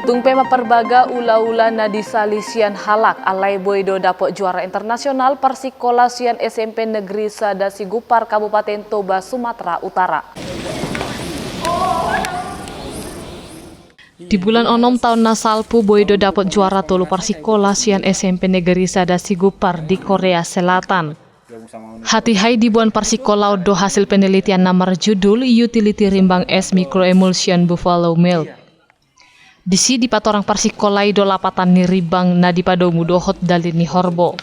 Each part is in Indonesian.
Tungpe maperbaga ula-ula na di Salisian Halak alai Boydo dapat juara internasional Persikolasian SMP Negeri Sadasi Gupar Kabupaten Toba, Sumatera Utara. Di bulan 6 tahun nasalpu Boydo dapat juara tolu Persikolasian SMP Negeri Sadasi Gupar di Korea Selatan. Hati hai di buan Persikolau do hasil penelitian namar judul Utility Rimbang S Microemulsion Buffalo Milk. Disi di patorang Persikolai do lapatan ni ribang na di padomu dohot dalin ni horbo.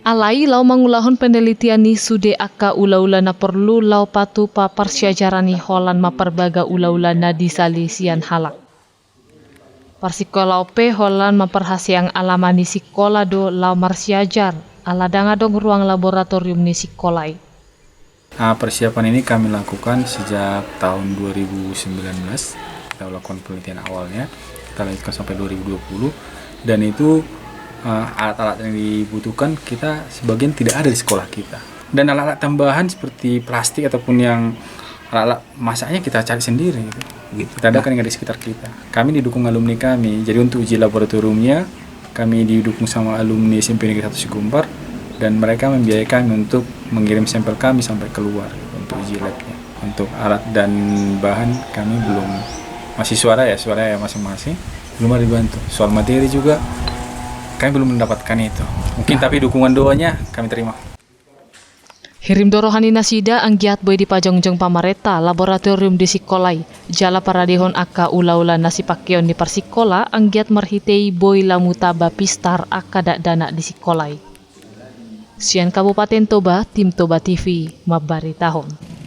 Alai lau mangulahon penelitian ni sude aka ula-ula na perlu lau patu pa persyajaran ni holan maperbaga ula-ula na di Salisian Halak. Persikolau pe holan maperhasiang alaman ni sikola do lau marsyajar aladanga dong ruang laboratorium ni sikolai. Persiapan ini kami lakukan sejak tahun 2019. Kita lakukan penelitian awalnya, kita lanjutkan sampai 2020, dan itu alat-alat yang dibutuhkan kita sebagian tidak ada di sekolah kita. Dan alat-alat tambahan seperti plastik ataupun yang alat-alat masaknya kita cari sendiri gitu. Kita adakan yang ada di sekitar kita. Kami didukung alumni kami, jadi untuk uji laboratoriumnya kami didukung sama alumni SMP Negeri 1 Gupar, dan mereka membiayai kami untuk mengirim sampel kami sampai keluar gitu, untuk uji labnya. Untuk alat dan bahan kami belum, masih suara ya masing-masing belum ada dibantu. Soal materi juga kami belum mendapatkan itu. Mungkin tapi dukungan doanya kami terima. Hirim dorohani nasida anggiat boy di pajongjong pamareta laboratorium di Sikolai. Jala paradihon aka ula-ula nasi pakion di Persikola anggiat merhitei boy lamutaba pistar aka dak dana di Sikolai. Sian Kabupaten Toba, Tim Toba TV, mabari tahun.